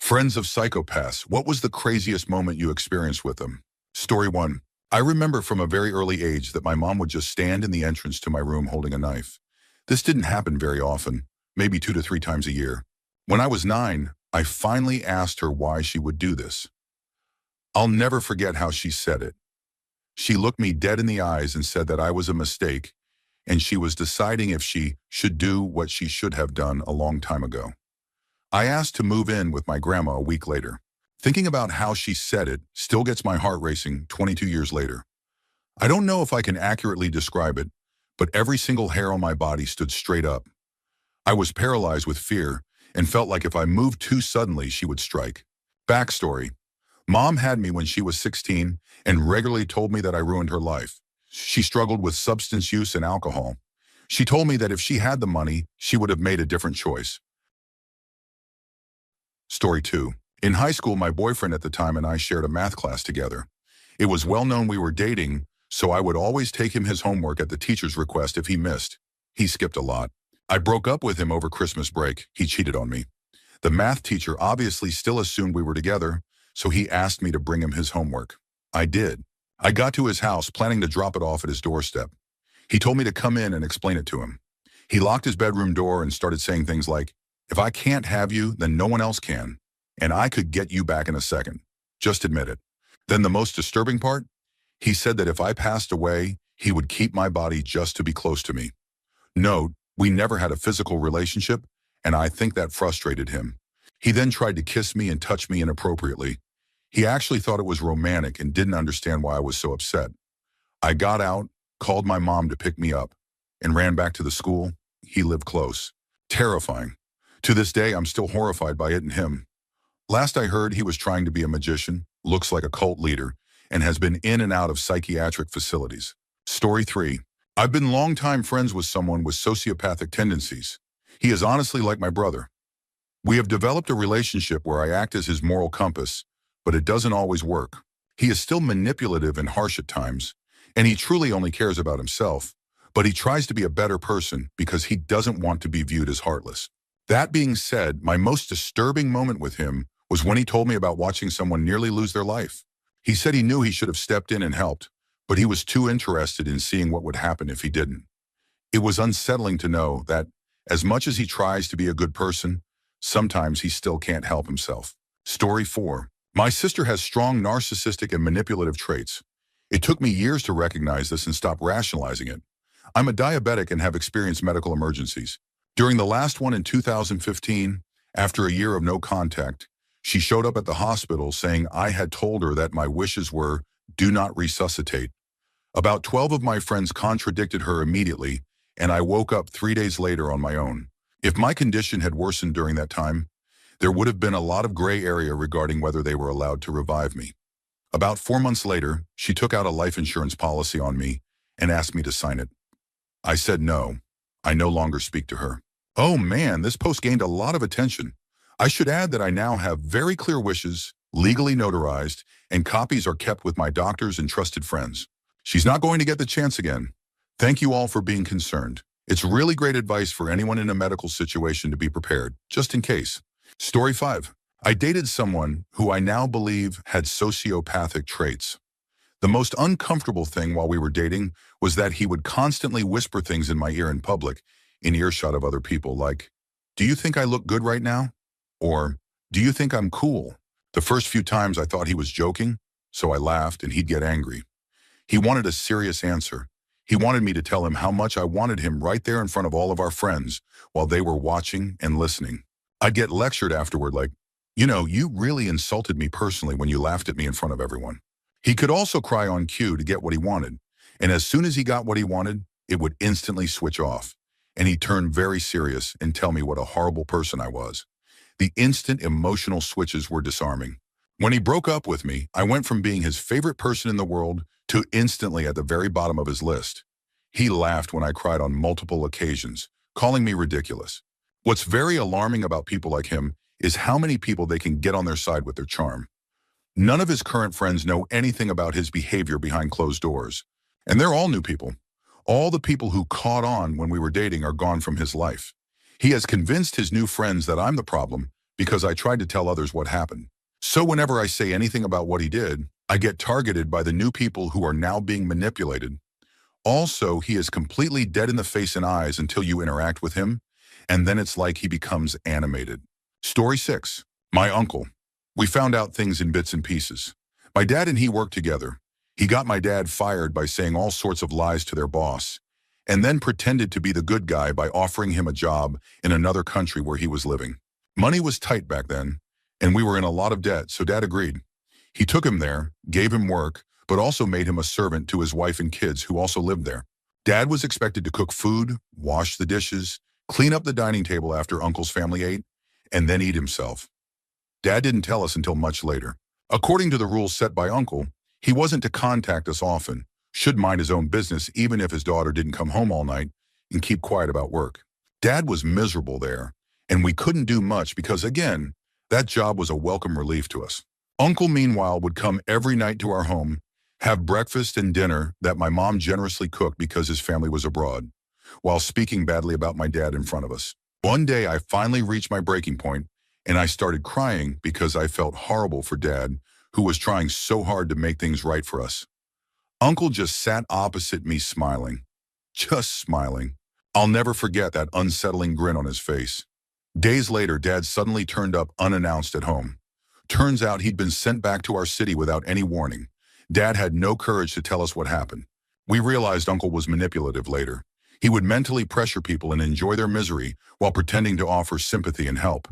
Friends of psychopaths, what was the craziest moment you experienced with them? Story 1. I remember from a very early age that my mom would just stand in the entrance to my room holding a knife. This didn't happen very often, maybe 2 to 3 times a year. When I was 9, I finally asked her why she would do this. I'll never forget how she said it. She looked me dead in the eyes and said that I was a mistake, and she was deciding if she should do what she should have done a long time ago. I asked to move in with my grandma a week later. Thinking about how she said it still gets my heart racing 22 years later. I don't know if I can accurately describe it, but every single hair on my body stood straight up. I was paralyzed with fear and felt like if I moved too suddenly, she would strike. Backstory. Mom had me when she was 16 and regularly told me that I ruined her life. She struggled with substance use and alcohol. She told me that if she had the money, she would have made a different choice. Story 2. In high school, my boyfriend at the time and I shared a math class together. It was well known we were dating, so I would always take him his homework at the teacher's request if he missed. He skipped a lot. I broke up with him over Christmas break. He cheated on me. The math teacher obviously still assumed we were together, so he asked me to bring him his homework. I did. I got to his house planning to drop it off at his doorstep. He told me to come in and explain it to him. He locked his bedroom door and started saying things like, "If I can't have you, then no one else can. And I could get you back in a second. Just admit it." Then the most disturbing part, he said that if I passed away, he would keep my body just to be close to me. Note, we never had a physical relationship, and I think that frustrated him. He then tried to kiss me and touch me inappropriately. He actually thought it was romantic and didn't understand why I was so upset. I got out, called my mom to pick me up, and ran back to the school. He lived close. Terrifying. To this day, I'm still horrified by it and him. Last I heard, he was trying to be a magician, looks like a cult leader, and has been in and out of psychiatric facilities. Story 3. I've been longtime friends with someone with sociopathic tendencies. He is honestly like my brother. We have developed a relationship where I act as his moral compass, but it doesn't always work. He is still manipulative and harsh at times, and he truly only cares about himself, but he tries to be a better person because he doesn't want to be viewed as heartless. That being said, my most disturbing moment with him was when he told me about watching someone nearly lose their life. He said he knew he should have stepped in and helped, but he was too interested in seeing what would happen if he didn't. It was unsettling to know that, as much as he tries to be a good person, sometimes he still can't help himself. Story 4. My sister has strong narcissistic and manipulative traits. It took me years to recognize this and stop rationalizing it. I'm a diabetic and have experienced medical emergencies. During the last one in 2015, after a year of no contact, she showed up at the hospital saying I had told her that my wishes were, "Do not resuscitate." About 12 of my friends contradicted her immediately, and I woke up 3 days later on my own. If my condition had worsened during that time, there would have been a lot of gray area regarding whether they were allowed to revive me. About 4 months later, she took out a life insurance policy on me and asked me to sign it. I said no. I no longer speak to her. Oh man, this post gained a lot of attention. I should add that I now have very clear wishes, legally notarized, and copies are kept with my doctors and trusted friends. She's not going to get the chance again. Thank you all for being concerned. It's really great advice for anyone in a medical situation to be prepared, just in case. Story 5. I dated someone who I now believe had sociopathic traits. The most uncomfortable thing while we were dating was that he would constantly whisper things in my ear in public, in earshot of other people, like, "Do you think I look good right now?" Or, "Do you think I'm cool?" The first few times I thought he was joking, so I laughed and he'd get angry. He wanted a serious answer. He wanted me to tell him how much I wanted him right there in front of all of our friends while they were watching and listening. I'd get lectured afterward like, "You really insulted me personally when you laughed at me in front of everyone." He could also cry on cue to get what he wanted, and as soon as he got what he wanted, it would instantly switch off, and he'd turn very serious and tell me what a horrible person I was. The instant emotional switches were disarming. When he broke up with me, I went from being his favorite person in the world to instantly at the very bottom of his list. He laughed when I cried on multiple occasions, calling me ridiculous. What's very alarming about people like him is how many people they can get on their side with their charm. None of his current friends know anything about his behavior behind closed doors. And they're all new people. All the people who caught on when we were dating are gone from his life. He has convinced his new friends that I'm the problem, because I tried to tell others what happened. So whenever I say anything about what he did, I get targeted by the new people who are now being manipulated. Also, he is completely dead in the face and eyes until you interact with him, and then it's like he becomes animated. Story 6. My uncle. We found out things in bits and pieces. My dad and he worked together. He got my dad fired by saying all sorts of lies to their boss, and then pretended to be the good guy by offering him a job in another country where he was living. Money was tight back then, and we were in a lot of debt, so Dad agreed. He took him there, gave him work, but also made him a servant to his wife and kids who also lived there. Dad was expected to cook food, wash the dishes, clean up the dining table after Uncle's family ate, and then eat himself. Dad didn't tell us until much later. According to the rules set by Uncle, he wasn't to contact us often, should mind his own business even if his daughter didn't come home all night, and keep quiet about work. Dad was miserable there, and we couldn't do much because, again, that job was a welcome relief to us. Uncle, meanwhile, would come every night to our home, have breakfast and dinner that my mom generously cooked because his family was abroad, while speaking badly about my dad in front of us. One day, I finally reached my breaking point, and I started crying because I felt horrible for Dad, who was trying so hard to make things right for us. Uncle just sat opposite me smiling. Just smiling. I'll never forget that unsettling grin on his face. Days later, Dad suddenly turned up unannounced at home. Turns out he'd been sent back to our city without any warning. Dad had no courage to tell us what happened. We realized Uncle was manipulative later. He would mentally pressure people and enjoy their misery while pretending to offer sympathy and help.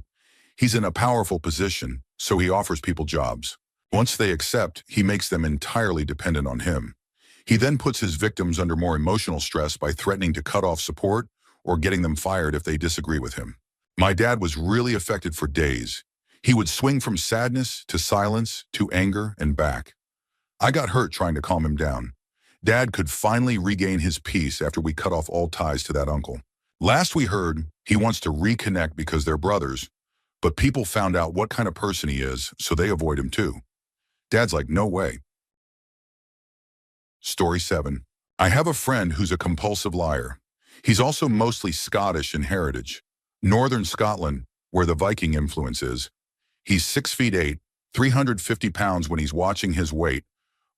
He's in a powerful position, so he offers people jobs. Once they accept, he makes them entirely dependent on him. He then puts his victims under more emotional stress by threatening to cut off support or getting them fired if they disagree with him. My dad was really affected for days. He would swing from sadness to silence to anger and back. I got hurt trying to calm him down. Dad could finally regain his peace after we cut off all ties to that uncle. Last we heard, he wants to reconnect because they're brothers, but people found out what kind of person he is, so they avoid him too. Dad's like, no way. Story 7. I have a friend who's a compulsive liar. He's also mostly Scottish in heritage. Northern Scotland, where the Viking influence is. He's 6'8", 350 pounds when he's watching his weight,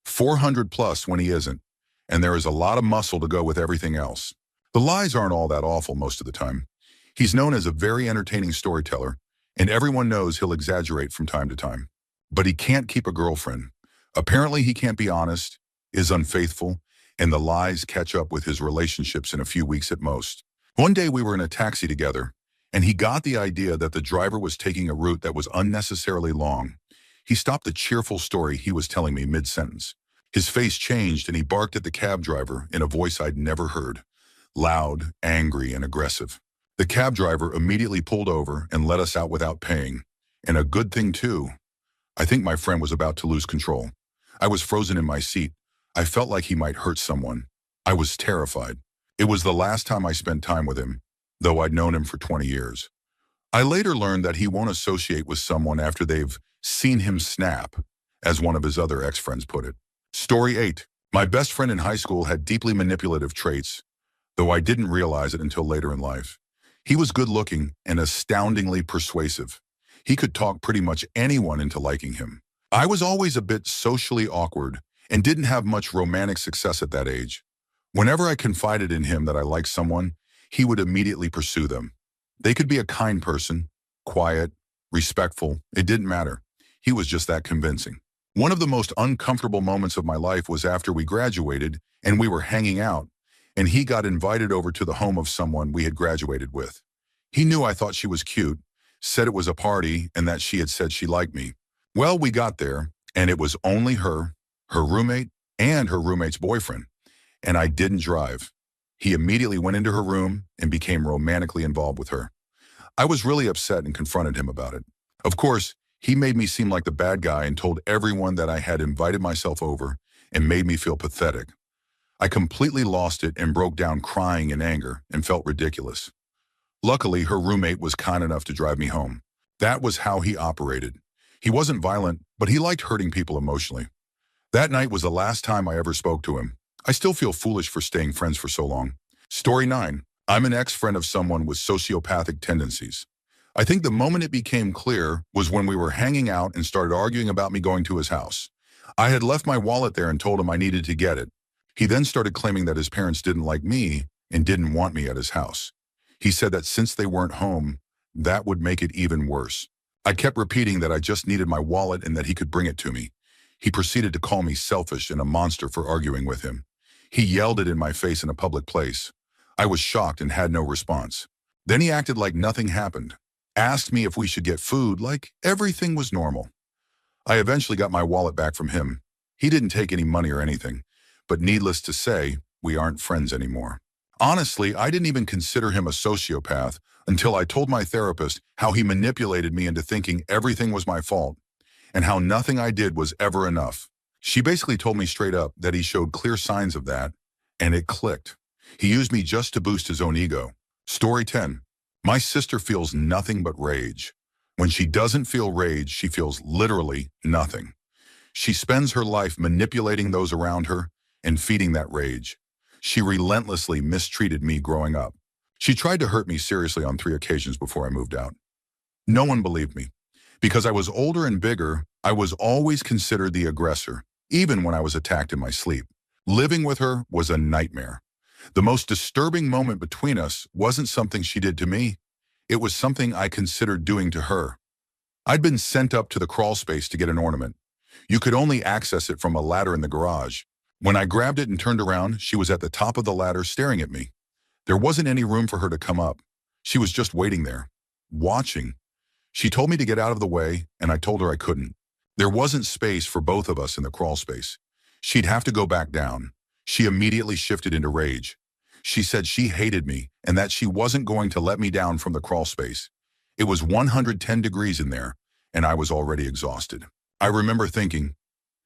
400 plus when he isn't, and there is a lot of muscle to go with everything else. The lies aren't all that awful most of the time. He's known as a very entertaining storyteller, and everyone knows he'll exaggerate from time to time. But he can't keep a girlfriend. Apparently he can't be honest, is unfaithful, and the lies catch up with his relationships in a few weeks at most. One day we were in a taxi together, and he got the idea that the driver was taking a route that was unnecessarily long. He stopped the cheerful story he was telling me mid-sentence. His face changed and he barked at the cab driver in a voice I'd never heard. Loud, angry, and aggressive. The cab driver immediately pulled over and let us out without paying. And a good thing too. I think my friend was about to lose control. I was frozen in my seat. I felt like he might hurt someone. I was terrified. It was the last time I spent time with him, though I'd known him for 20 years. I later learned that he won't associate with someone after they've seen him snap, as one of his other ex-friends put it. Story 8. My best friend in high school had deeply manipulative traits, though I didn't realize it until later in life. He was good-looking and astoundingly persuasive. He could talk pretty much anyone into liking him. I was always a bit socially awkward and didn't have much romantic success at that age. Whenever I confided in him that I liked someone, he would immediately pursue them. They could be a kind person, quiet, respectful, it didn't matter. He was just that convincing. One of the most uncomfortable moments of my life was after we graduated and we were hanging out, and he got invited over to the home of someone we had graduated with. He knew I thought she was cute, said it was a party, and that she had said she liked me. Well, we got there, and it was only her roommate, and her roommate's boyfriend, and I didn't drive. He immediately went into her room and became romantically involved with her. I was really upset and confronted him about it. Of course, he made me seem like the bad guy and told everyone that I had invited myself over and made me feel pathetic. I completely lost it and broke down crying in anger and felt ridiculous. Luckily, her roommate was kind enough to drive me home. That was how he operated. He wasn't violent, but he liked hurting people emotionally. That night was the last time I ever spoke to him. I still feel foolish for staying friends for so long. Story 9. I'm an ex-friend of someone with sociopathic tendencies. I think the moment it became clear was when we were hanging out and started arguing about me going to his house. I had left my wallet there and told him I needed to get it. He then started claiming that his parents didn't like me and didn't want me at his house. He said that since they weren't home, that would make it even worse. I kept repeating that I just needed my wallet and that he could bring it to me. He proceeded to call me selfish and a monster for arguing with him. He yelled it in my face in a public place. I was shocked and had no response. Then he acted like nothing happened, asked me if we should get food like everything was normal. I eventually got my wallet back from him. He didn't take any money or anything, but needless to say, we aren't friends anymore. Honestly, I didn't even consider him a sociopath until I told my therapist how he manipulated me into thinking everything was my fault and how nothing I did was ever enough. She basically told me straight up that he showed clear signs of that, and it clicked. He used me just to boost his own ego. Story 10. My sister feels nothing but rage. When she doesn't feel rage, she feels literally nothing. She spends her life manipulating those around her and feeding that rage. She relentlessly mistreated me growing up. She tried to hurt me seriously on 3 occasions before I moved out. No one believed me. Because I was older and bigger, I was always considered the aggressor, even when I was attacked in my sleep. Living with her was a nightmare. The most disturbing moment between us wasn't something she did to me. It was something I considered doing to her. I'd been sent up to the crawl space to get an ornament. You could only access it from a ladder in the garage. When I grabbed it and turned around, she was at the top of the ladder staring at me. There wasn't any room for her to come up. She was just waiting there, watching. She told me to get out of the way, and I told her I couldn't. There wasn't space for both of us in the crawl space. She'd have to go back down. She immediately shifted into rage. She said she hated me and that she wasn't going to let me down from the crawl space. It was 110 degrees in there, and I was already exhausted. I remember thinking,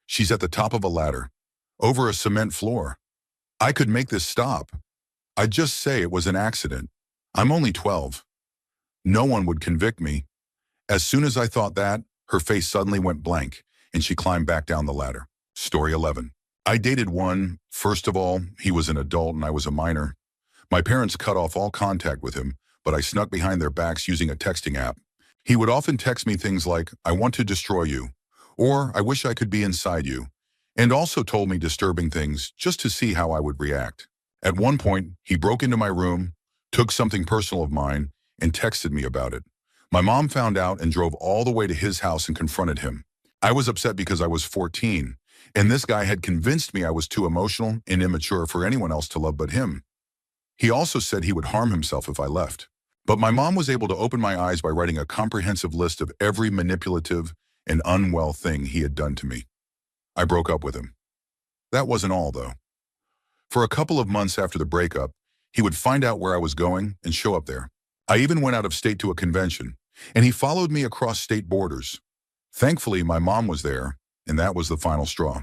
she's at the top of a ladder, over a cement floor. I could make this stop. I'd just say it was an accident. I'm only 12. No one would convict me. As soon as I thought that, her face suddenly went blank, and she climbed back down the ladder. Story 11. I dated one. First of all, he was an adult and I was a minor. My parents cut off all contact with him, but I snuck behind their backs using a texting app. He would often text me things like, "I want to destroy you," or "I wish I could be inside you," and also told me disturbing things just to see how I would react. At one point, he broke into my room, took something personal of mine, and texted me about it. My mom found out and drove all the way to his house and confronted him. I was upset because I was 14, and this guy had convinced me I was too emotional and immature for anyone else to love but him. He also said he would harm himself if I left. But my mom was able to open my eyes by writing a comprehensive list of every manipulative and unwell thing he had done to me. I broke up with him. That wasn't all, though. For a couple of months after the breakup, he would find out where I was going and show up there. I even went out of state to a convention, and he followed me across state borders. Thankfully, my mom was there, and that was the final straw.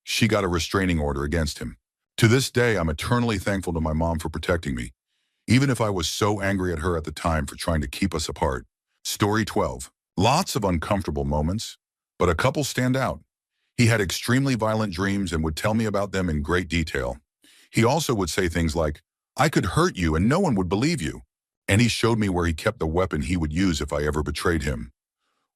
She got a restraining order against him. To this day, I'm eternally thankful to my mom for protecting me, even if I was so angry at her at the time for trying to keep us apart. Story 12. Lots of uncomfortable moments, but a couple stand out. He had extremely violent dreams and would tell me about them in great detail. He also would say things like, "I could hurt you and no one would believe you." And he showed me where he kept the weapon he would use if I ever betrayed him.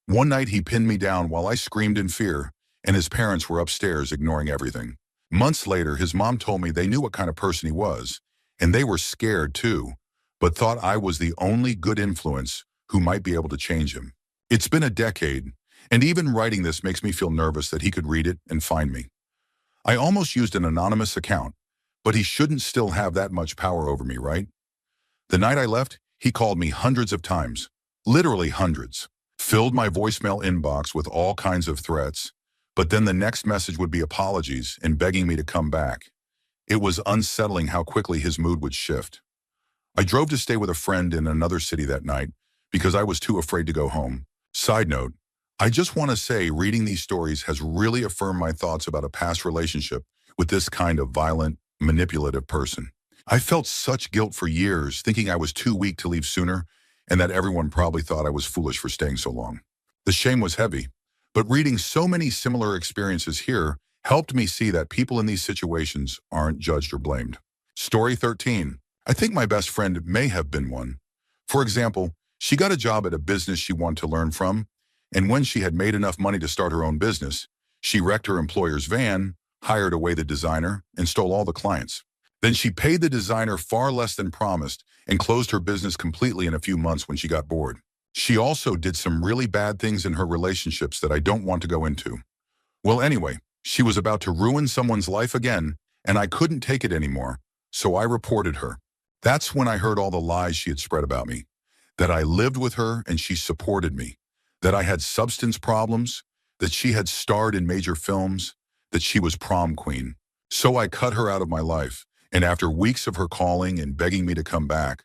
One night he pinned me down while I screamed in fear, and his parents were upstairs ignoring everything. Months later, his mom told me they knew what kind of person he was, and they were scared too, but thought I was the only good influence who might be able to change him. It's been a decade, and even writing this makes me feel nervous that he could read it and find me. I almost used an anonymous account, but he shouldn't still have that much power over me, right? The night I left, he called me hundreds of times, literally hundreds, filled my voicemail inbox with all kinds of threats, but then the next message would be apologies and begging me to come back. It was unsettling how quickly his mood would shift. I drove to stay with a friend in another city that night because I was too afraid to go home. Side note, I just want to say reading these stories has really affirmed my thoughts about a past relationship with this kind of violent, manipulative person. I felt such guilt for years, thinking I was too weak to leave sooner and that everyone probably thought I was foolish for staying so long. The shame was heavy, but reading so many similar experiences here helped me see that people in these situations aren't judged or blamed. Story 13. I think my best friend may have been one. For example, She got a job at a business she wanted to learn from, and when she had made enough money to start her own business, she wrecked her employer's van, hired away the designer, and stole all the clients. Then she paid the designer far less than promised and closed her business completely in a few months when she got bored. She also did some really bad things in her relationships that I don't want to go into. Well, anyway, she was about to ruin someone's life again, and I couldn't take it anymore, so I reported her. That's when I heard all the lies she had spread about me, that I lived with her and she supported me, that I had substance problems, that she had starred in major films, that she was prom queen. So I cut her out of my life, and after weeks of her calling and begging me to come back,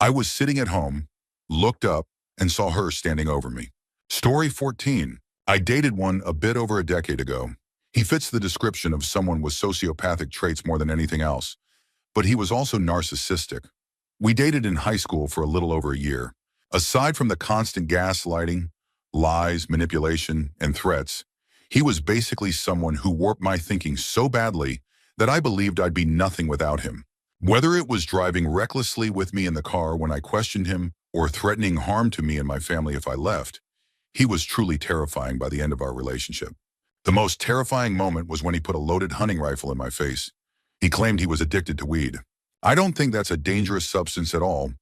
I was sitting at home, looked up, and saw her standing over me. Story 14. I dated one a bit over a decade ago. He fits the description of someone with sociopathic traits more than anything else, but he was also narcissistic. We dated in high school for a little over a year. Aside from the constant gaslighting, lies, manipulation, and threats, he was basically someone who warped my thinking so badly that I believed I'd be nothing without him. Whether it was driving recklessly with me in the car when I questioned him or threatening harm to me and my family if I left, he was truly terrifying by the end of our relationship. The most terrifying moment was when he put a loaded hunting rifle in my face. He claimed he was addicted to weed. I don't think that's a dangerous substance at all,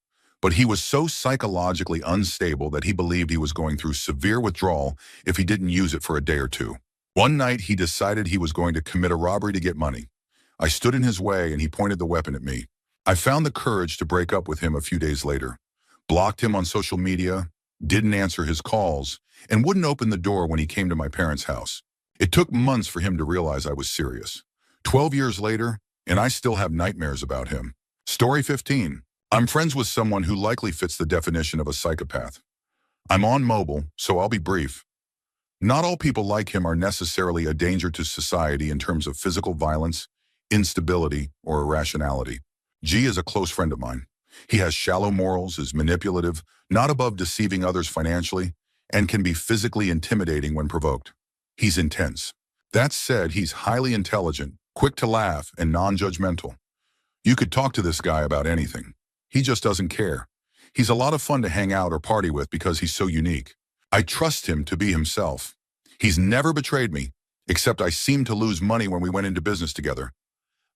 but he was so psychologically unstable that he believed he was going through severe withdrawal if he didn't use it for a day or two. One night, he decided he was going to commit a robbery to get money. I stood in his way and he pointed the weapon at me. I found the courage to break up with him a few days later, blocked him on social media, didn't answer his calls, and wouldn't open the door when he came to my parents' house. It took months for him to realize I was serious. 12 years later, and I still have nightmares about him. Story 15. I'm friends with someone who likely fits the definition of a psychopath. I'm on mobile, so I'll be brief. Not all people like him are necessarily a danger to society in terms of physical violence, instability, or irrationality. G is a close friend of mine. He has shallow morals, is manipulative, not above deceiving others financially, and can be physically intimidating when provoked. He's intense. That said, he's highly intelligent, quick to laugh, and non-judgmental. You could talk to this guy about anything. He just doesn't care. He's a lot of fun to hang out or party with because he's so unique. I trust him to be himself. He's never betrayed me, except I seemed to lose money when we went into business together.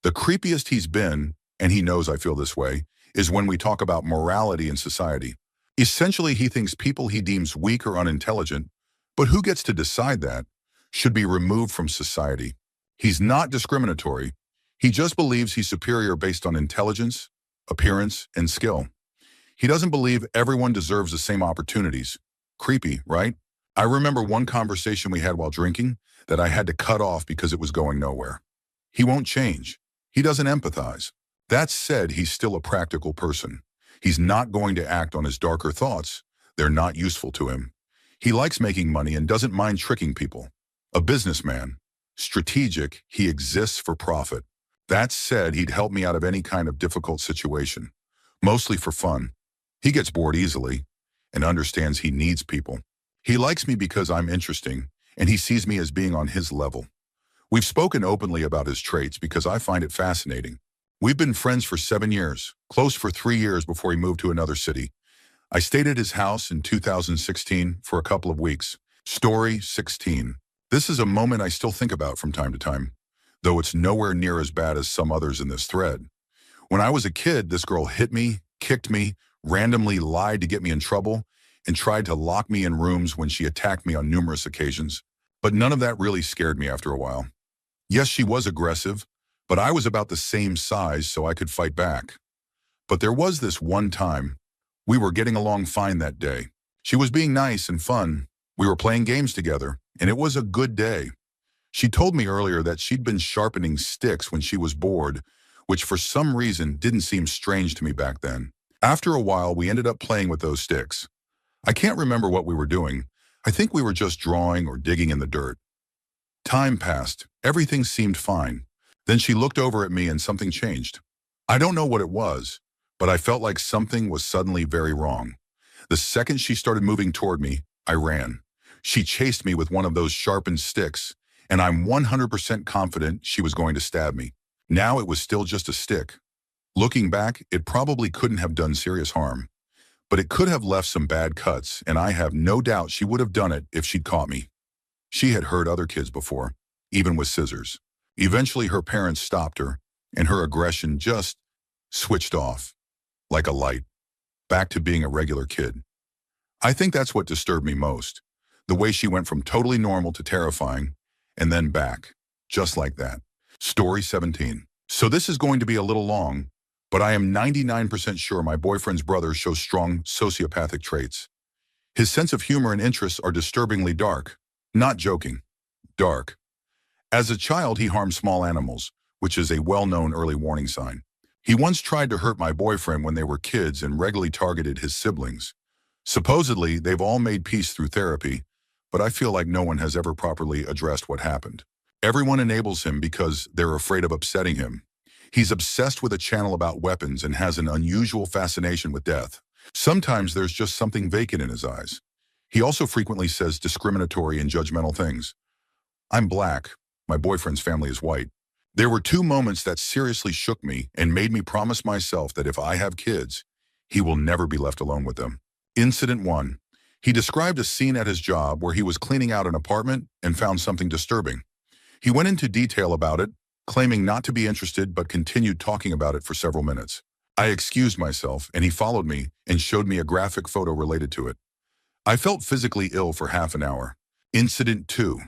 The creepiest he's been, and he knows I feel this way, is when we talk about morality in society. Essentially, he thinks people he deems weak or unintelligent, but who gets to decide that, should be removed from society. He's not discriminatory. He just believes he's superior based on intelligence, appearance, and skill. He doesn't believe everyone deserves the same opportunities. Creepy, right? I remember one conversation we had while drinking that I had to cut off because it was going nowhere. He won't change. He doesn't empathize. That said, he's still a practical person. He's not going to act on his darker thoughts. They're not useful to him. He likes making money and doesn't mind tricking people. A businessman. Strategic, he exists for profit. That said, he'd help me out of any kind of difficult situation, mostly for fun. He gets bored easily and understands he needs people. He likes me because I'm interesting, and he sees me as being on his level. We've spoken openly about his traits because I find it fascinating. We've been friends for 7 years, close for 3 years before he moved to another city. I stayed at his house in 2016 for a couple of weeks. Story 16. This is a moment I still think about from time to time, though it's nowhere near as bad as some others in this thread. When I was a kid, this girl hit me, kicked me, randomly lied to get me in trouble, and tried to lock me in rooms when she attacked me on numerous occasions. But none of that really scared me after a while. Yes, she was aggressive, but I was about the same size so I could fight back. But there was this one time. We were getting along fine that day. She was being nice and fun. We were playing games together, and it was a good day. She told me earlier that she'd been sharpening sticks when she was bored, which for some reason didn't seem strange to me back then. After a while, we ended up playing with those sticks. I can't remember what we were doing. I think we were just drawing or digging in the dirt. Time passed. Everything seemed fine. Then she looked over at me and something changed. I don't know what it was, but I felt like something was suddenly very wrong. The second she started moving toward me, I ran. She chased me with one of those sharpened sticks, and I'm 100% confident she was going to stab me. Now it was still just a stick. Looking back, it probably couldn't have done serious harm. but it could have left some bad cuts, and I have no doubt she would have done it if she'd caught me. She had hurt other kids before, even with scissors. Eventually, her parents stopped her, and her aggression just switched off, like a light, back to being a regular kid. I think that's what disturbed me most, the way she went from totally normal to terrifying, and then back, just like that. Story 17. So this is going to be a little long, but I am 99% sure my boyfriend's brother shows strong sociopathic traits. His sense of humor and interests are disturbingly dark. Not joking. Dark. As a child, he harmed small animals, which is a well-known early warning sign. He once tried to hurt my boyfriend when they were kids and regularly targeted his siblings. Supposedly, they've all made peace through therapy, but I feel like no one has ever properly addressed what happened. Everyone enables him because they're afraid of upsetting him. He's obsessed with a channel about weapons and has an unusual fascination with death. Sometimes there's just something vacant in his eyes. He also frequently says discriminatory and judgmental things. I'm black. My boyfriend's family is white. There were 2 moments that seriously shook me and made me promise myself that if I have kids, he will never be left alone with them. Incident 1. He described a scene at his job where he was cleaning out an apartment and found something disturbing. He went into detail about it, claiming not to be interested but continued talking about it for several minutes. I excused myself and he followed me and showed me a graphic photo related to it. I felt physically ill for half an hour. Incident 2.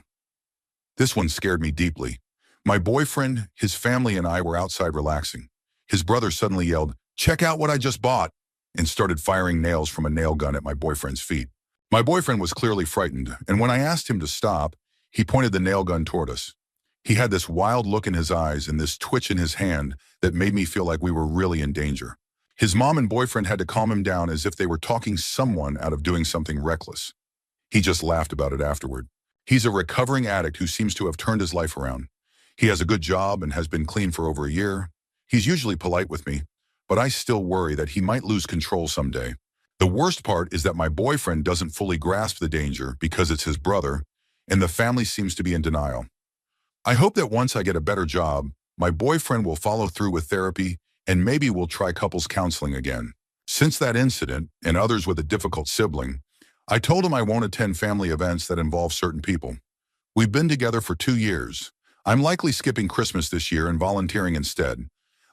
This one scared me deeply. My boyfriend, his family, and I were outside relaxing. His brother suddenly yelled, "Check out what I just bought," and started firing nails from a nail gun at my boyfriend's feet. My boyfriend was clearly frightened, and when I asked him to stop, he pointed the nail gun toward us. He had this wild look in his eyes and this twitch in his hand that made me feel like we were really in danger. His mom and boyfriend had to calm him down as if they were talking someone out of doing something reckless. He just laughed about it afterward. He's a recovering addict who seems to have turned his life around. He has a good job and has been clean for over a year. He's usually polite with me, but I still worry that he might lose control someday. The worst part is that my boyfriend doesn't fully grasp the danger because it's his brother, and the family seems to be in denial. I hope that once I get a better job, my boyfriend will follow through with therapy and maybe we'll try couples counseling again. Since that incident, and others with a difficult sibling, I told him I won't attend family events that involve certain people. We've been together for 2 years. I'm likely skipping Christmas this year and volunteering instead.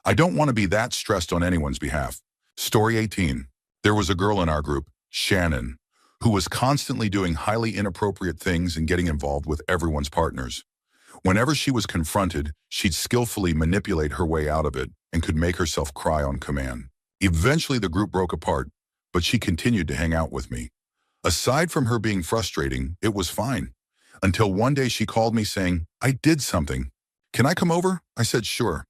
I don't want to be that stressed on anyone's behalf. Story 18. There was a girl in our group, Shannon, who was constantly doing highly inappropriate things and getting involved with everyone's partners. Whenever she was confronted, she'd skillfully manipulate her way out of it and could make herself cry on command. Eventually, the group broke apart, but she continued to hang out with me. Aside from her being frustrating, it was fine. Until one day she called me saying, "I did something. Can I come over?" I said, "Sure."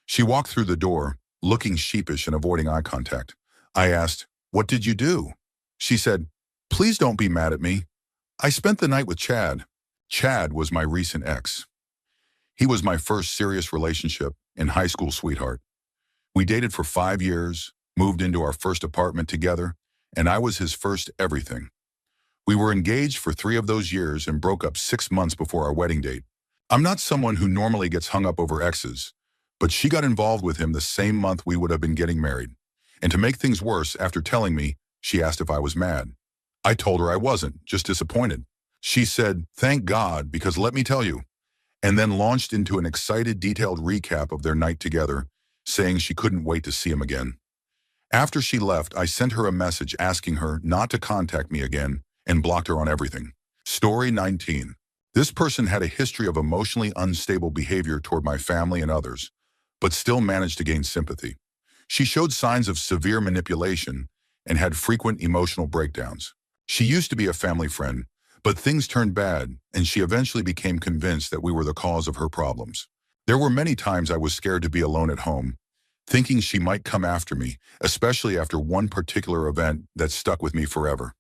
She walked through the door, looking sheepish and avoiding eye contact. I asked, "What did you do?" She said, "Please don't be mad at me. I spent the night with Chad." Chad was my recent ex. He was my first serious relationship and high school sweetheart. We dated for 5 years, moved into our first apartment together, and I was his first everything. We were engaged for 3 of those years and broke up 6 months before our wedding date. I'm not someone who normally gets hung up over exes, but she got involved with him the same month we would have been getting married. And to make things worse, after telling me, she asked if I was mad. I told her I wasn't, just disappointed. She said, "Thank God, because let me tell you," and then launched into an excited, detailed recap of their night together, saying she couldn't wait to see him again. After she left, I sent her a message asking her not to contact me again and blocked her on everything. Story 19. This person had a history of emotionally unstable behavior toward my family and others, but still managed to gain sympathy. She showed signs of severe manipulation and had frequent emotional breakdowns. She used to be a family friend, but things turned bad, and she eventually became convinced that we were the cause of her problems. There were many times I was scared to be alone at home, thinking she might come after me, especially after one particular event that stuck with me forever.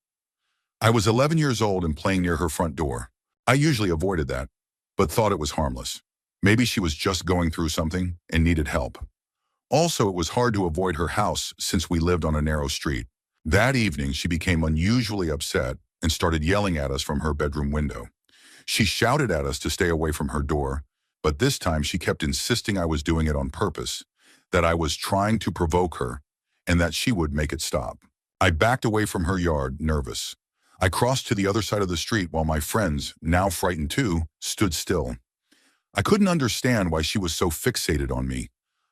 I was 11 years old and playing near her front door. I usually avoided that, but thought it was harmless. Maybe she was just going through something and needed help. Also, it was hard to avoid her house since we lived on a narrow street. That evening, she became unusually upset and started yelling at us from her bedroom window. She shouted at us to stay away from her door, but this time she kept insisting I was doing it on purpose, that I was trying to provoke her, and that she would make it stop. I backed away from her yard, nervous. I crossed to the other side of the street while my friends, now frightened too, stood still. I couldn't understand why she was so fixated on me.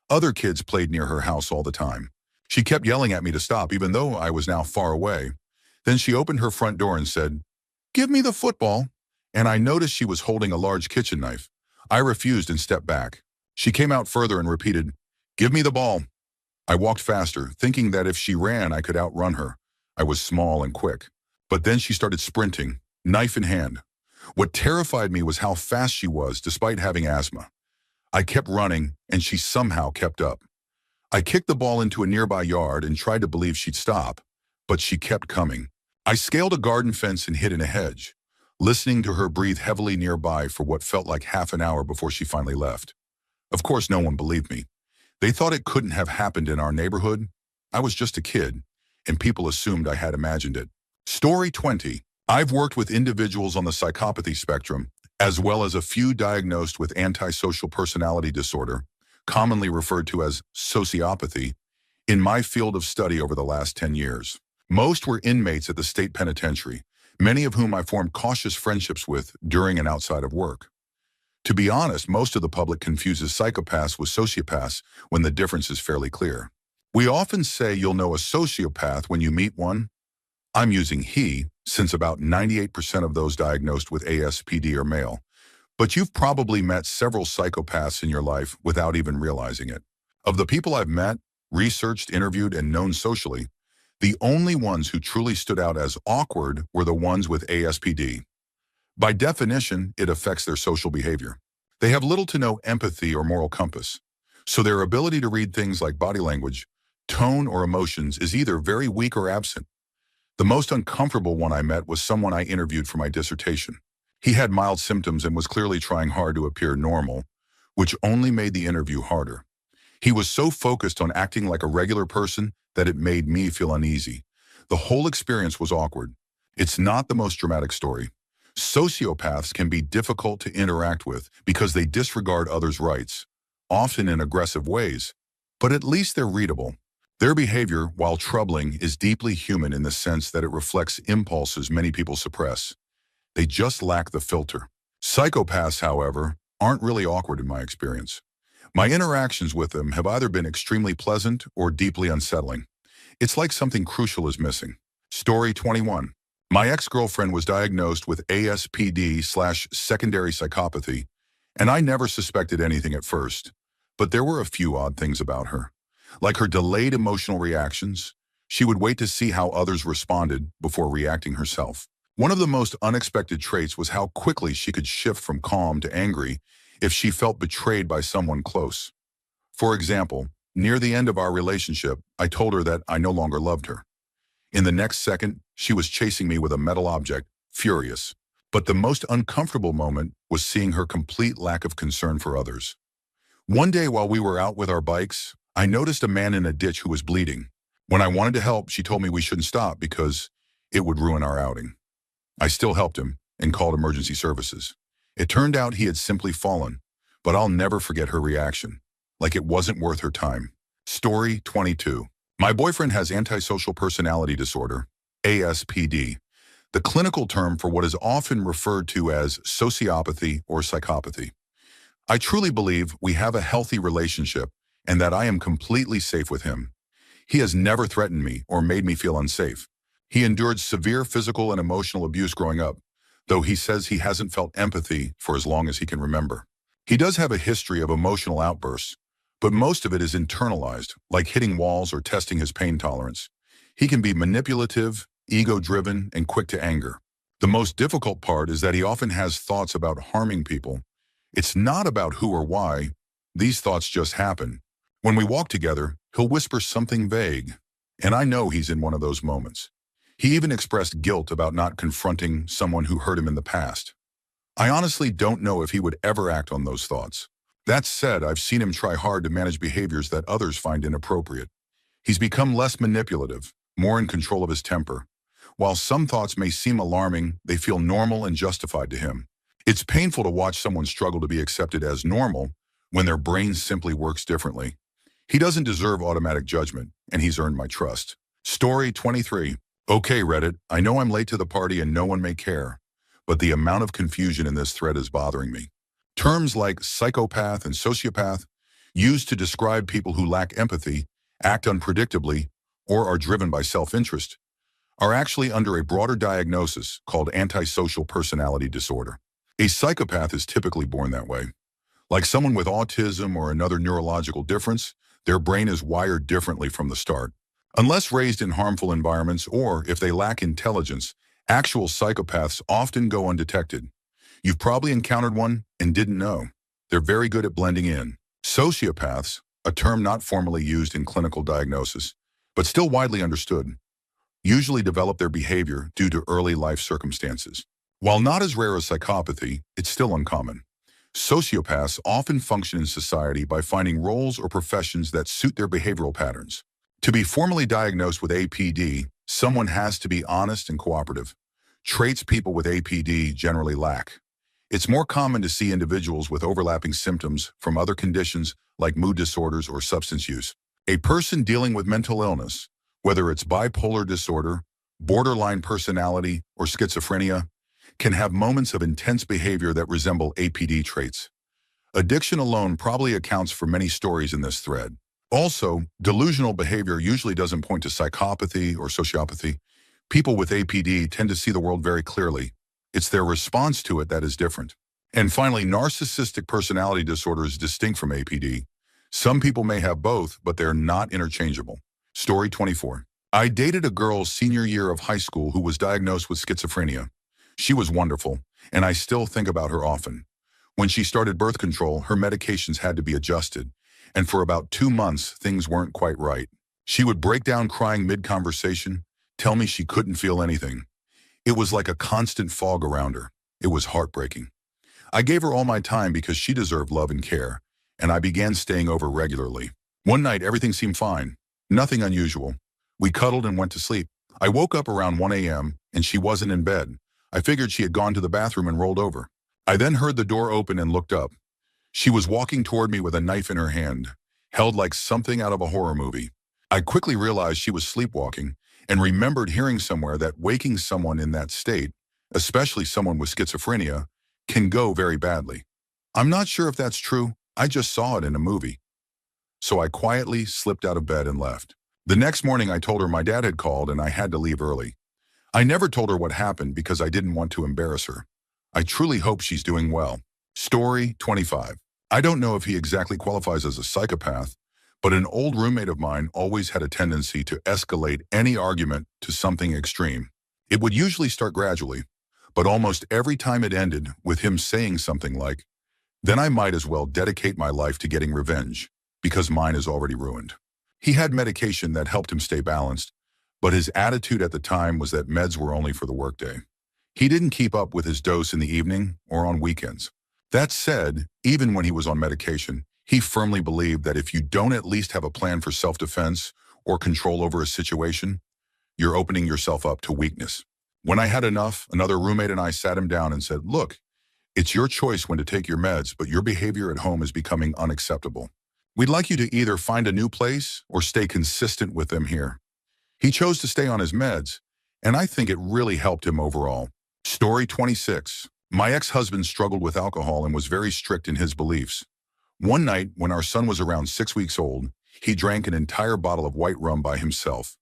Other kids played near her house all the time. She kept yelling at me to stop, even though I was now far away. Then she opened her front door and said, "Give me the football." And I noticed she was holding a large kitchen knife. I refused and stepped back. She came out further and repeated, "Give me the ball." I walked faster, thinking that if she ran, I could outrun her. I was small and quick. But then she started sprinting, knife in hand. What terrified me was how fast she was, despite having asthma. I kept running, and she somehow kept up. I kicked the ball into a nearby yard and tried to believe she'd stop, but she kept coming. I scaled a garden fence and hid in a hedge, listening to her breathe heavily nearby for what felt like half an hour before she finally left. Of course, no one believed me. They thought it couldn't have happened in our neighborhood. I was just a kid, and people assumed I had imagined it. Story 20. I've worked with individuals on the psychopathy spectrum, as well as a few diagnosed with antisocial personality disorder, commonly referred to as sociopathy, in my field of study over the last 10 years. Most were inmates at the state penitentiary, many of whom I formed cautious friendships with during and outside of work. To be honest, most of the public confuses psychopaths with sociopaths when the difference is fairly clear. We often say you'll know a sociopath when you meet one. I'm using he, since about 98% of those diagnosed with ASPD are male. But you've probably met several psychopaths in your life without even realizing it. Of the people I've met, researched, interviewed, and known socially, the only ones who truly stood out as awkward were the ones with ASPD. By definition, it affects their social behavior. They have little to no empathy or moral compass, so their ability to read things like body language, tone, or emotions is either very weak or absent. The most uncomfortable one I met was someone I interviewed for my dissertation. He had mild symptoms and was clearly trying hard to appear normal, which only made the interview harder. He was so focused on acting like a regular person that it made me feel uneasy. The whole experience was awkward. It's not the most dramatic story. Sociopaths can be difficult to interact with because they disregard others' rights, often in aggressive ways, but at least they're readable. Their behavior, while troubling, is deeply human in the sense that it reflects impulses many people suppress. They just lack the filter. Psychopaths, however, aren't really awkward in my experience. My interactions with them have either been extremely pleasant or deeply unsettling. It's like something crucial is missing. Story 21. My ex-girlfriend was diagnosed with ASPD/secondary psychopathy, and I never suspected anything at first. But there were a few odd things about her. Like her delayed emotional reactions, she would wait to see how others responded before reacting herself. One of the most unexpected traits was how quickly she could shift from calm to angry if she felt betrayed by someone close. For example, near the end of our relationship, I told her that I no longer loved her. In the next second, she was chasing me with a metal object, furious. But the most uncomfortable moment was seeing her complete lack of concern for others. One day while we were out with our bikes, I noticed a man in a ditch who was bleeding. When I wanted to help, she told me we shouldn't stop because it would ruin our outing. I still helped him and called emergency services. It turned out he had simply fallen, but I'll never forget her reaction, like it wasn't worth her time. Story 22. My boyfriend has antisocial personality disorder, ASPD, the clinical term for what is often referred to as sociopathy or psychopathy. I truly believe we have a healthy relationship and that I am completely safe with him. He has never threatened me or made me feel unsafe. He endured severe physical and emotional abuse growing up, though he says he hasn't felt empathy for as long as he can remember. He does have a history of emotional outbursts, but most of it is internalized, like hitting walls or testing his pain tolerance. He can be manipulative, ego-driven, and quick to anger. The most difficult part is that he often has thoughts about harming people. It's not about who or why. These thoughts just happen. When we walk together, he'll whisper something vague, and I know he's in one of those moments. He even expressed guilt about not confronting someone who hurt him in the past. I honestly don't know if he would ever act on those thoughts. That said, I've seen him try hard to manage behaviors that others find inappropriate. He's become less manipulative, more in control of his temper. While some thoughts may seem alarming, they feel normal and justified to him. It's painful to watch someone struggle to be accepted as normal when their brain simply works differently. He doesn't deserve automatic judgment, and he's earned my trust. Story 23. Okay, Reddit, I know I'm late to the party and no one may care, but the amount of confusion in this thread is bothering me. Terms like psychopath and sociopath, used to describe people who lack empathy, act unpredictably, or are driven by self-interest, are actually under a broader diagnosis called antisocial personality disorder. A psychopath is typically born that way. Like someone with autism or another neurological difference, their brain is wired differently from the start. Unless raised in harmful environments or if they lack intelligence, actual psychopaths often go undetected. You've probably encountered one and didn't know. They're very good at blending in. Sociopaths, a term not formally used in clinical diagnosis, but still widely understood, usually develop their behavior due to early life circumstances. While not as rare as psychopathy, it's still uncommon. Sociopaths often function in society by finding roles or professions that suit their behavioral patterns. To be formally diagnosed with APD, someone has to be honest and cooperative, traits people with APD generally lack. It's more common to see individuals with overlapping symptoms from other conditions like mood disorders or substance use. A person dealing with mental illness, whether it's bipolar disorder, borderline personality, or schizophrenia, can have moments of intense behavior that resemble APD traits. Addiction alone probably accounts for many stories in this thread. Also, delusional behavior usually doesn't point to psychopathy or sociopathy. People with APD tend to see the world very clearly. It's their response to it that is different. And finally, narcissistic personality disorder is distinct from APD. Some people may have both, but they're not interchangeable. Story 24. I dated a girl senior year of high school who was diagnosed with schizophrenia. She was wonderful, and I still think about her often. When she started birth control, her medications had to be adjusted, and for about 2 months, things weren't quite right. She would break down crying mid-conversation, tell me she couldn't feel anything. It was like a constant fog around her. It was heartbreaking. I gave her all my time because she deserved love and care, and I began staying over regularly. One night, everything seemed fine. Nothing unusual. We cuddled and went to sleep. I woke up around 1 a.m., and she wasn't in bed. I figured she had gone to the bathroom and rolled over. I then heard the door open and looked up. She was walking toward me with a knife in her hand, held like something out of a horror movie. I quickly realized she was sleepwalking and remembered hearing somewhere that waking someone in that state, especially someone with schizophrenia, can go very badly. I'm not sure if that's true. I just saw it in a movie. So I quietly slipped out of bed and left. The next morning I told her my dad had called and I had to leave early. I never told her what happened because I didn't want to embarrass her. I truly hope she's doing well. Story 25. I don't know if he exactly qualifies as a psychopath, but an old roommate of mine always had a tendency to escalate any argument to something extreme. It would usually start gradually, but almost every time it ended with him saying something like, "Then I might as well dedicate my life to getting revenge, because mine is already ruined." He had medication that helped him stay balanced, but his attitude at the time was that meds were only for the workday. He didn't keep up with his dose in the evening or on weekends. That said, even when he was on medication, he firmly believed that if you don't at least have a plan for self-defense or control over a situation, you're opening yourself up to weakness. When I had enough, another roommate and I sat him down and said, "Look, it's your choice when to take your meds, but your behavior at home is becoming unacceptable. We'd like you to either find a new place or stay consistent with them here." He chose to stay on his meds, and I think it really helped him overall. Story 26. My ex-husband struggled with alcohol and was very strict in his beliefs. One night, when our son was around 6 weeks old, he drank an entire bottle of white rum by himself.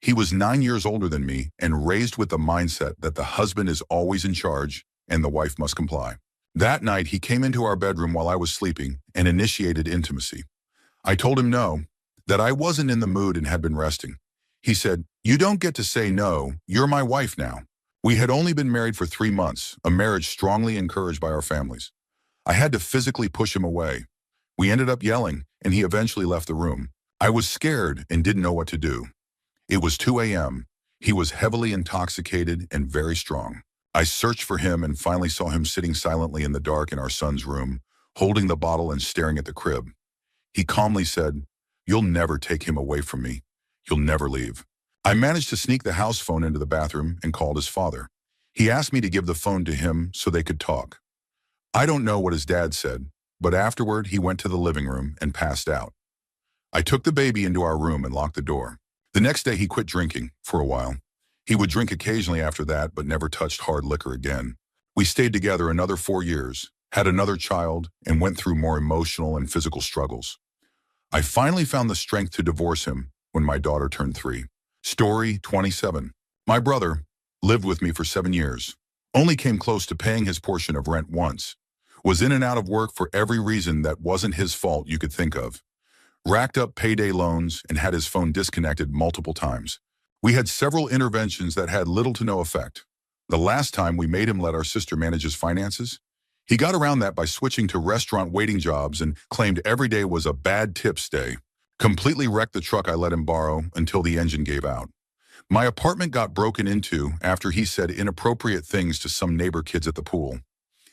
He was 9 years older than me and raised with the mindset that the husband is always in charge and the wife must comply. That night, he came into our bedroom while I was sleeping and initiated intimacy. I told him no, that I wasn't in the mood and had been resting. He said, "You don't get to say no, you're my wife now." We had only been married for 3 months, a marriage strongly encouraged by our families. I had to physically push him away. We ended up yelling, and he eventually left the room. I was scared and didn't know what to do. It was 2 a.m. He was heavily intoxicated and very strong. I searched for him and finally saw him sitting silently in the dark in our son's room, holding the bottle and staring at the crib. He calmly said, "You'll never take him away from me. You'll never leave." I managed to sneak the house phone into the bathroom and called his father. He asked me to give the phone to him so they could talk. I don't know what his dad said, but afterward he went to the living room and passed out. I took the baby into our room and locked the door. The next day he quit drinking for a while. He would drink occasionally after that, but never touched hard liquor again. We stayed together another 4 years, had another child, and went through more emotional and physical struggles. I finally found the strength to divorce him when my daughter turned 3. Story 27. My brother lived with me for 7 years. Only came close to paying his portion of rent once. Was in and out of work for every reason that wasn't his fault you could think of. Racked up payday loans and had his phone disconnected multiple times. We had several interventions that had little to no effect. The last time we made him let our sister manage his finances. He got around that by switching to restaurant waiting jobs and claimed every day was a bad tips day. Completely wrecked the truck I let him borrow until the engine gave out. My apartment got broken into after he said inappropriate things to some neighbor kids at the pool.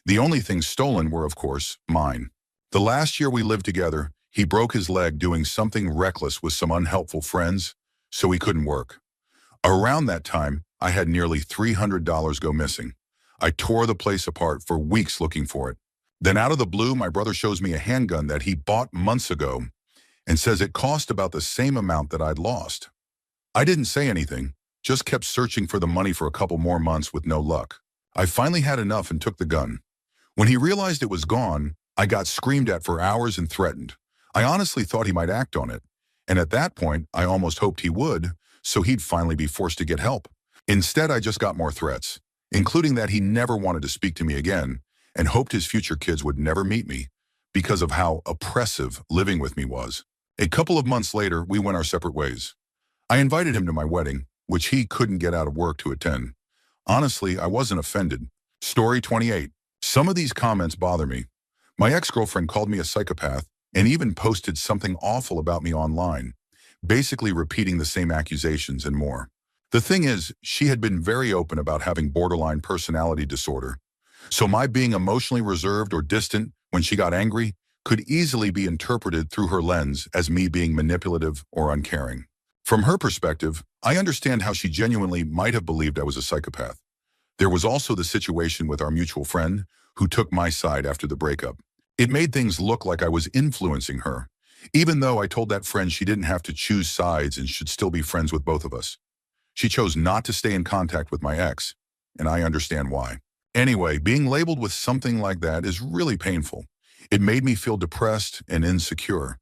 The only things stolen were, of course, mine. The last year we lived together, he broke his leg doing something reckless with some unhelpful friends, so he couldn't work. Around that time, I had nearly $300 go missing. I tore the place apart for weeks looking for it. Then out of the blue, my brother shows me a handgun that he bought months ago and says it cost about the same amount that I'd lost. I didn't say anything, just kept searching for the money for a couple more months with no luck. I finally had enough and took the gun. When he realized it was gone, I got screamed at for hours and threatened. I honestly thought he might act on it. And at that point, I almost hoped he would, so he'd finally be forced to get help. Instead, I just got more threats, including that he never wanted to speak to me again and hoped his future kids would never meet me because of how oppressive living with me was. A couple of months later, we went our separate ways. I invited him to my wedding, which he couldn't get out of work to attend. Honestly, I wasn't offended. Story 28. Some of these comments bother me. My ex-girlfriend called me a psychopath and even posted something awful about me online, basically repeating the same accusations and more. The thing is, she had been very open about having borderline personality disorder. So my being emotionally reserved or distant when she got angry could easily be interpreted through her lens as me being manipulative or uncaring. From her perspective, I understand how she genuinely might have believed I was a psychopath. There was also the situation with our mutual friend who took my side after the breakup. It made things look like I was influencing her, even though I told that friend she didn't have to choose sides and should still be friends with both of us. She chose not to stay in contact with my ex, and I understand why. Anyway, being labeled with something like that is really painful. It made me feel depressed and insecure.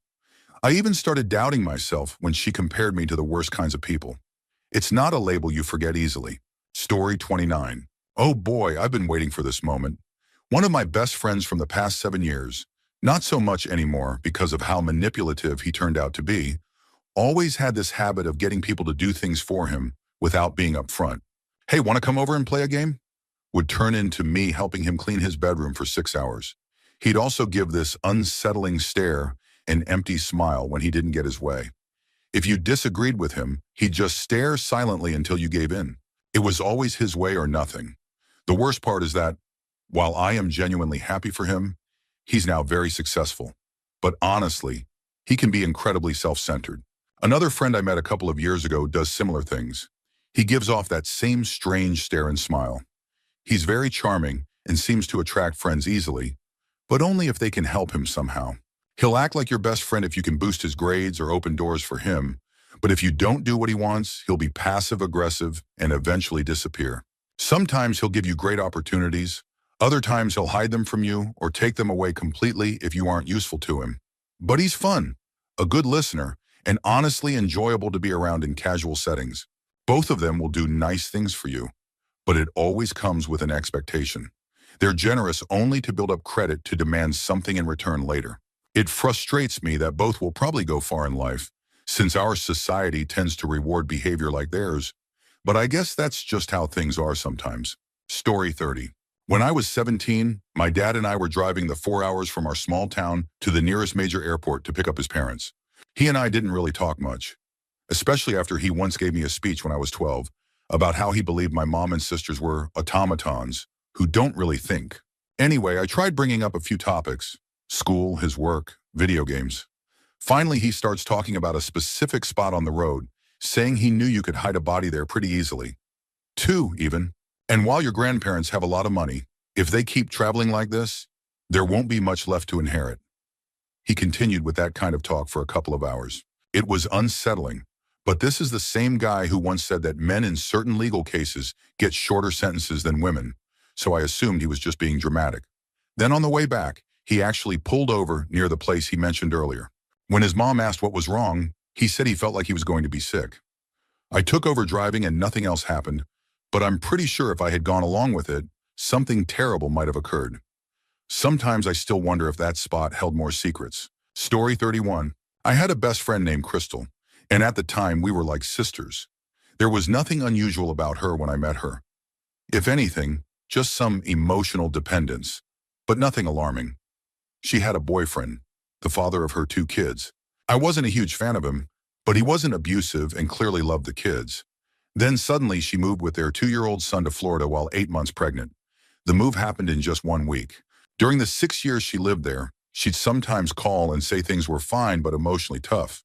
I even started doubting myself when she compared me to the worst kinds of people. It's not a label you forget easily. Story 29. Oh boy, I've been waiting for this moment. One of my best friends from the past 7 years, not so much anymore because of how manipulative he turned out to be, always had this habit of getting people to do things for him without being upfront. Hey, want to come over and play a game? Would turn into me helping him clean his bedroom for 6 hours. He'd also give this unsettling stare and empty smile when he didn't get his way. If you disagreed with him, he'd just stare silently until you gave in. It was always his way or nothing. The worst part is that, while I am genuinely happy for him, he's now very successful. But honestly, he can be incredibly self-centered. Another friend I met a couple of years ago does similar things. He gives off that same strange stare and smile. He's very charming and seems to attract friends easily, but only if they can help him somehow. He'll act like your best friend if you can boost his grades or open doors for him, but if you don't do what he wants, he'll be passive-aggressive and eventually disappear. Sometimes he'll give you great opportunities. Other times he'll hide them from you or take them away completely if you aren't useful to him. But he's fun, a good listener, and honestly enjoyable to be around in casual settings. Both of them will do nice things for you, but it always comes with an expectation. They're generous only to build up credit to demand something in return later. It frustrates me that both will probably go far in life, since our society tends to reward behavior like theirs, but I guess that's just how things are sometimes. Story 30. When I was 17, my dad and I were driving the 4 hours from our small town to the nearest major airport to pick up his parents. He and I didn't really talk much, especially after he once gave me a speech when I was 12 about how he believed my mom and sisters were automatons who don't really think. Anyway, I tried bringing up a few topics: school, his work, video games. Finally, he starts talking about a specific spot on the road, saying he knew you could hide a body there pretty easily. 2, even. And while your grandparents have a lot of money, if they keep traveling like this, there won't be much left to inherit. He continued with that kind of talk for a couple of hours. It was unsettling, But this is the same guy who once said that men in certain legal cases get shorter sentences than women, so I assumed he was just being dramatic. Then on the way back, he actually pulled over near the place he mentioned earlier. When his mom asked what was wrong, he said he felt like he was going to be sick. I took over driving and nothing else happened, but I'm pretty sure if I had gone along with it, something terrible might have occurred. Sometimes I still wonder if that spot held more secrets. Story 31. I had a best friend named Crystal, and at the time we were like sisters. There was nothing unusual about her when I met her. If anything, just some emotional dependence, but nothing alarming. She had a boyfriend, the father of her 2 kids. I wasn't a huge fan of him, but he wasn't abusive and clearly loved the kids. Then suddenly she moved with their 2-year-old son to Florida while 8 months pregnant. The move happened in just 1 week. During the 6 years she lived there, she'd sometimes call and say things were fine but emotionally tough,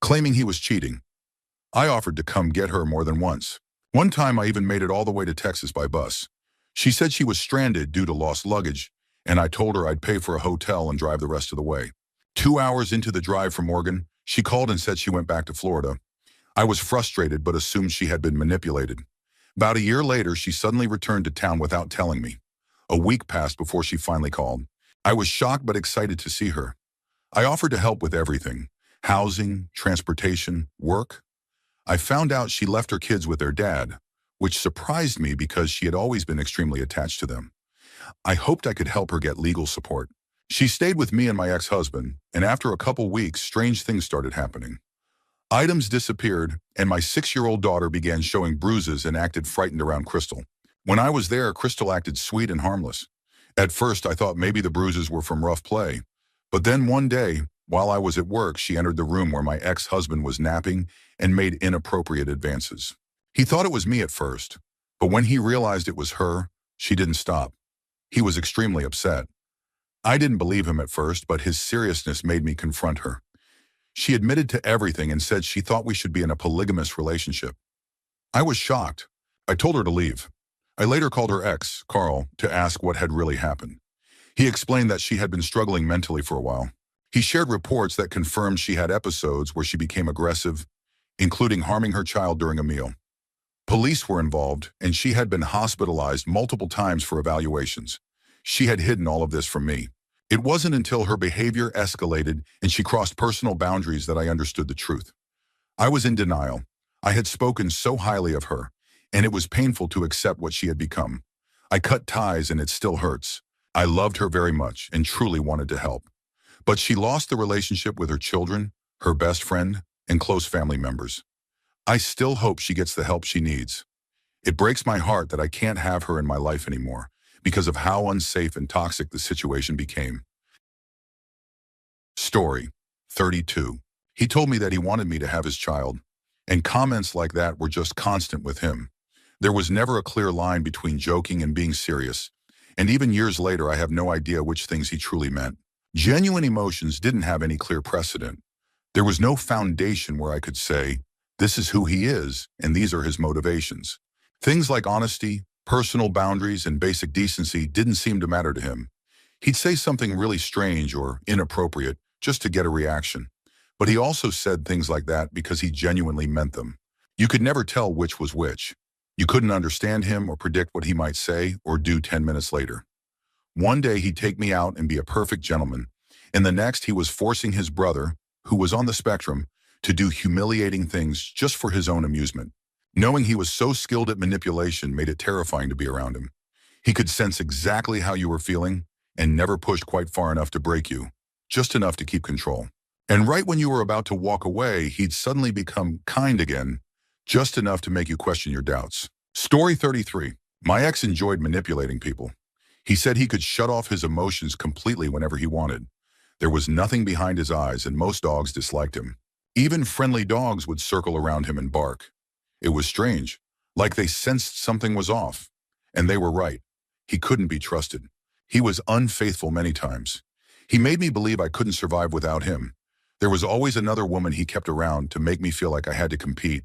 claiming he was cheating. I offered to come get her more than once. One time I even made it all the way to Texas by bus. She said she was stranded due to lost luggage, and I told her I'd pay for a hotel and drive the rest of the way. 2 hours into the drive from Oregon, she called and said she went back to Florida. I was frustrated but assumed she had been manipulated. About a year later, she suddenly returned to town without telling me. A week passed before she finally called. I was shocked but excited to see her. I offered to help with everything: housing, transportation, work. I found out she left her kids with their dad, which surprised me because she had always been extremely attached to them. I hoped I could help her get legal support. She stayed with me and my ex-husband, and after a couple weeks, strange things started happening. Items disappeared, and my 6-year-old daughter began showing bruises and acted frightened around Crystal. When I was there, Crystal acted sweet and harmless. At first, I thought maybe the bruises were from rough play. But then one day, while I was at work, she entered the room where my ex-husband was napping and made inappropriate advances. He thought it was me at first, but when he realized it was her, she didn't stop. He was extremely upset. I didn't believe him at first, but his seriousness made me confront her. She admitted to everything and said she thought we should be in a polygamous relationship. I was shocked. I told her to leave. I later called her ex, Carl, to ask what had really happened. He explained that she had been struggling mentally for a while. He shared reports that confirmed she had episodes where she became aggressive, including harming her child during a meal. Police were involved, and she had been hospitalized multiple times for evaluations. She had hidden all of this from me. It wasn't until her behavior escalated and she crossed personal boundaries that I understood the truth. I was in denial. I had spoken so highly of her, and it was painful to accept what she had become. I cut ties and it still hurts. I loved her very much and truly wanted to help. But she lost the relationship with her children, her best friend, and close family members. I still hope she gets the help she needs. It breaks my heart that I can't have her in my life anymore because of how unsafe and toxic the situation became. Story 32. He told me that he wanted me to have his child, and comments like that were just constant with him. There was never a clear line between joking and being serious, and even years later I have no idea which things he truly meant. Genuine emotions didn't have any clear precedent. There was no foundation where I could say, this is who he is, and these are his motivations. Things like honesty, personal boundaries, and basic decency didn't seem to matter to him. He'd say something really strange or inappropriate just to get a reaction. But he also said things like that because he genuinely meant them. You could never tell which was which. You couldn't understand him or predict what he might say or do 10 minutes later. One day he'd take me out and be a perfect gentleman, and the next he was forcing his brother, who was on the spectrum, to do humiliating things just for his own amusement. Knowing he was so skilled at manipulation made it terrifying to be around him. He could sense exactly how you were feeling and never pushed quite far enough to break you, just enough to keep control. And right when you were about to walk away, he'd suddenly become kind again, just enough to make you question your doubts. Story 33. My ex enjoyed manipulating people. He said he could shut off his emotions completely whenever he wanted. There was nothing behind his eyes, and most dogs disliked him. Even friendly dogs would circle around him and bark. It was strange, like they sensed something was off. And they were right. He couldn't be trusted. He was unfaithful many times. He made me believe I couldn't survive without him. There was always another woman he kept around to make me feel like I had to compete.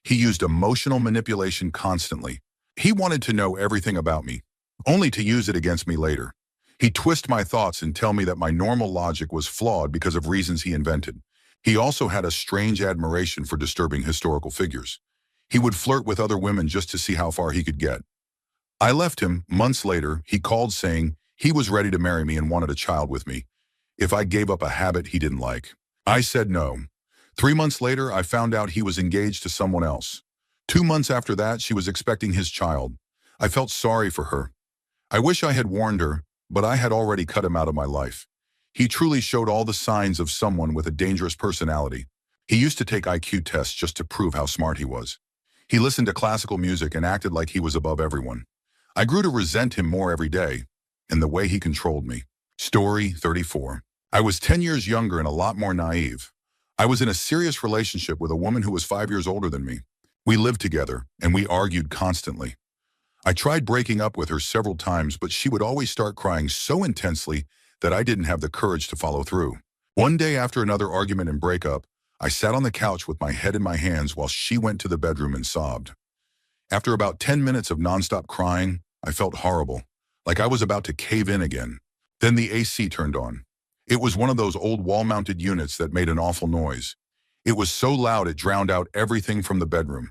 He used emotional manipulation constantly. He wanted to know everything about me, only to use it against me later. He'd twist my thoughts and tell me that my normal logic was flawed because of reasons he invented. He also had a strange admiration for disturbing historical figures. He would flirt with other women just to see how far he could get. I left him. Months later, he called saying he was ready to marry me and wanted a child with me if I gave up a habit he didn't like. I said no. 3 months later, I found out he was engaged to someone else. 2 months after that, she was expecting his child. I felt sorry for her. I wish I had warned her, but I had already cut him out of my life. He truly showed all the signs of someone with a dangerous personality. He used to take IQ tests just to prove how smart he was. He listened to classical music and acted like he was above everyone. I grew to resent him more every day, and the way he controlled me. Story 34. I was 10 years younger and a lot more naive. I was in a serious relationship with a woman who was 5 years older than me. We lived together, and we argued constantly. I tried breaking up with her several times, but she would always start crying so intensely that I didn't have the courage to follow through. One day after another argument and breakup, I sat on the couch with my head in my hands while she went to the bedroom and sobbed. After about 10 minutes of nonstop crying, I felt horrible, like I was about to cave in again. Then the AC turned on. It was one of those old wall-mounted units that made an awful noise. It was so loud it drowned out everything from the bedroom.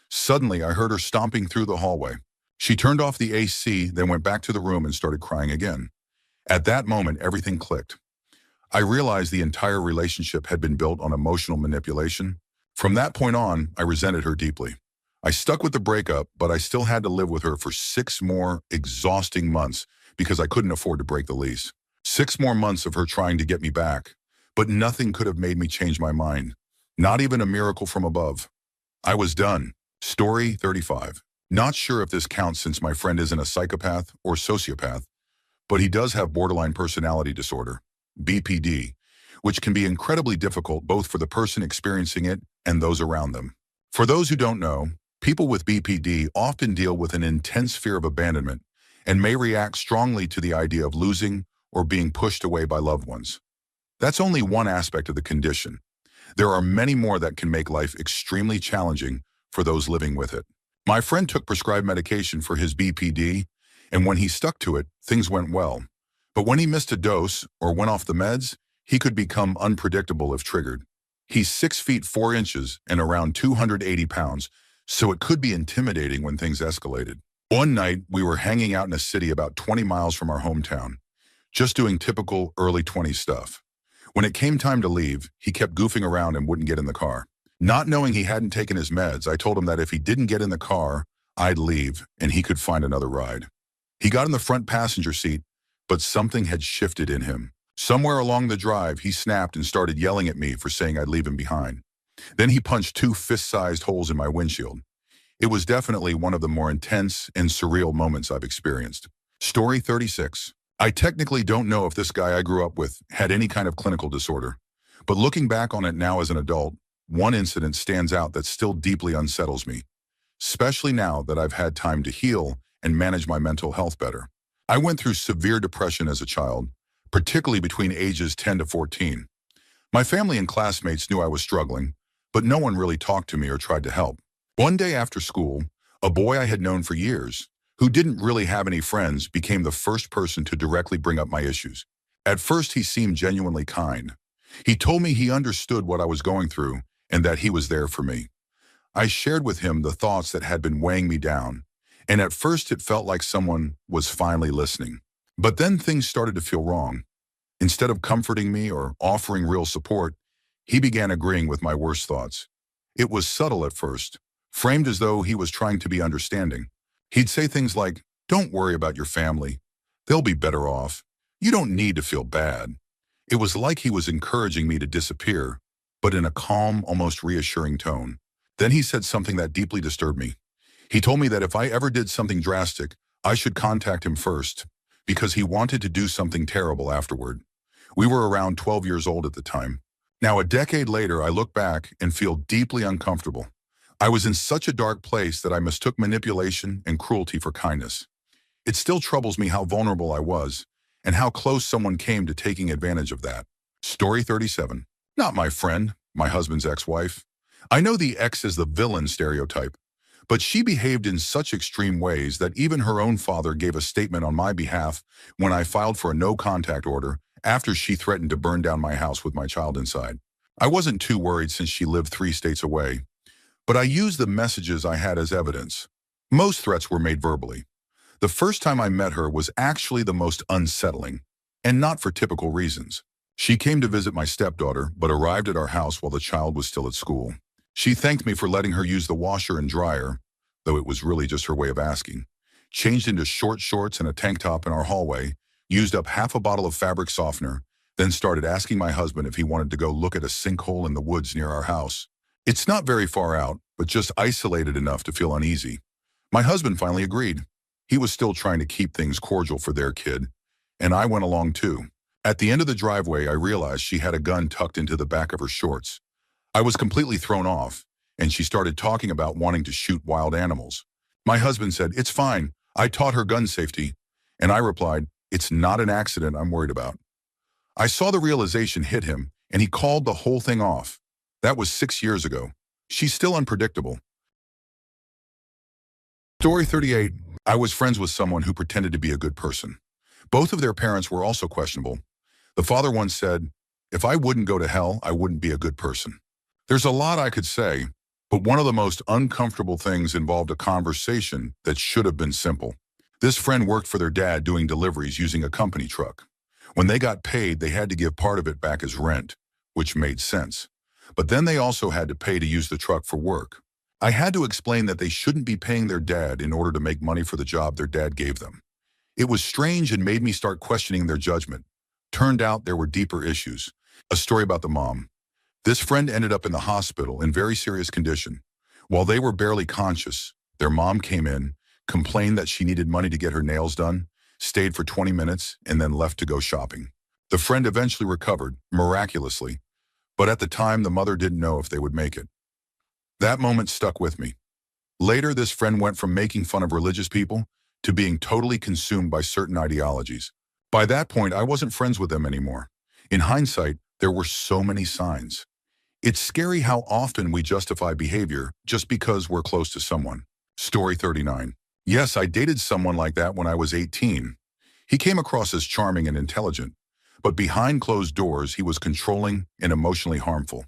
Suddenly, I heard her stomping through the hallway. She turned off the AC, then went back to the room and started crying again. At that moment, everything clicked. I realized the entire relationship had been built on emotional manipulation. From that point on, I resented her deeply. I stuck with the breakup, but I still had to live with her for 6 more exhausting months because I couldn't afford to break the lease. 6 more months of her trying to get me back, but nothing could have made me change my mind. Not even a miracle from above. I was done. Story 35. Not sure if this counts since my friend isn't a psychopath or sociopath, but he does have borderline personality disorder, BPD, which can be incredibly difficult both for the person experiencing it and those around them. For those who don't know, people with BPD often deal with an intense fear of abandonment and may react strongly to the idea of losing or being pushed away by loved ones. That's only one aspect of the condition. There are many more that can make life extremely challenging for those living with it. My friend took prescribed medication for his BPD, and when he stuck to it, things went well. But when he missed a dose or went off the meds, he could become unpredictable if triggered. He's 6 feet 4 inches and around 280 pounds, so it could be intimidating when things escalated. One night, we were hanging out in a city about 20 miles from our hometown, just doing typical early 20s stuff. When it came time to leave, he kept goofing around and wouldn't get in the car. Not knowing he hadn't taken his meds, I told him that if he didn't get in the car, I'd leave and he could find another ride. He got in the front passenger seat, but something had shifted in him. Somewhere along the drive, he snapped and started yelling at me for saying I'd leave him behind. Then he punched 2 fist-sized holes in my windshield. It was definitely one of the more intense and surreal moments I've experienced. Story 36. I technically don't know if this guy I grew up with had any kind of clinical disorder, but looking back on it now as an adult, one incident stands out that still deeply unsettles me, especially now that I've had time to heal and manage my mental health better. I went through severe depression as a child, particularly between ages 10 to 14. My family and classmates knew I was struggling, but no one really talked to me or tried to help. One day after school, a boy I had known for years, who didn't really have any friends, became the first person to directly bring up my issues. At first, he seemed genuinely kind. He told me he understood what I was going through and that he was there for me. I shared with him the thoughts that had been weighing me down, and at first it felt like someone was finally listening. But then things started to feel wrong. Instead of comforting me or offering real support, he began agreeing with my worst thoughts. It was subtle at first, framed as though he was trying to be understanding. He'd say things like, "Don't worry about your family. They'll be better off. You don't need to feel bad." It was like he was encouraging me to disappear, but in a calm, almost reassuring tone. Then he said something that deeply disturbed me. He told me that if I ever did something drastic, I should contact him first, because he wanted to do something terrible afterward. We were around 12 years old at the time. Now, a decade later, I look back and feel deeply uncomfortable. I was in such a dark place that I mistook manipulation and cruelty for kindness. It still troubles me how vulnerable I was and how close someone came to taking advantage of that. Story 37. Not my friend, my husband's ex-wife. I know the ex is the villain stereotype, but she behaved in such extreme ways that even her own father gave a statement on my behalf when I filed for a no-contact order after she threatened to burn down my house with my child inside. I wasn't too worried since she lived 3 states away, but I used the messages I had as evidence. Most threats were made verbally. The first time I met her was actually the most unsettling, and not for typical reasons. She came to visit my stepdaughter, but arrived at our house while the child was still at school. She thanked me for letting her use the washer and dryer, though it was really just her way of asking. Changed into short shorts and a tank top in our hallway, used up half a bottle of fabric softener, then started asking my husband if he wanted to go look at a sinkhole in the woods near our house. It's not very far out, but just isolated enough to feel uneasy. My husband finally agreed. He was still trying to keep things cordial for their kid, and I went along too. At the end of the driveway, I realized she had a gun tucked into the back of her shorts. I was completely thrown off, and she started talking about wanting to shoot wild animals. My husband said, "It's fine. I taught her gun safety." And I replied, "It's not an accident I'm worried about." I saw the realization hit him, and he called the whole thing off. That was 6 years ago. She's still unpredictable. Story 38. I was friends with someone who pretended to be a good person. Both of their parents were also questionable. The father once said, "If I wouldn't go to hell, I wouldn't be a good person." There's a lot I could say, but one of the most uncomfortable things involved a conversation that should have been simple. This friend worked for their dad doing deliveries using a company truck. When they got paid, they had to give part of it back as rent, which made sense. But then they also had to pay to use the truck for work. I had to explain that they shouldn't be paying their dad in order to make money for the job their dad gave them. It was strange and made me start questioning their judgment. Turned out there were deeper issues. A story about the mom. This friend ended up in the hospital in very serious condition. While they were barely conscious, their mom came in, complained that she needed money to get her nails done, stayed for 20 minutes, and then left to go shopping. The friend eventually recovered, miraculously, but at the time the mother didn't know if they would make it. That moment stuck with me. Later, this friend went from making fun of religious people to being totally consumed by certain ideologies. By that point, I wasn't friends with them anymore. In hindsight, there were so many signs. It's scary how often we justify behavior just because we're close to someone. Story 39. Yes, I dated someone like that when I was 18. He came across as charming and intelligent, but behind closed doors, he was controlling and emotionally harmful.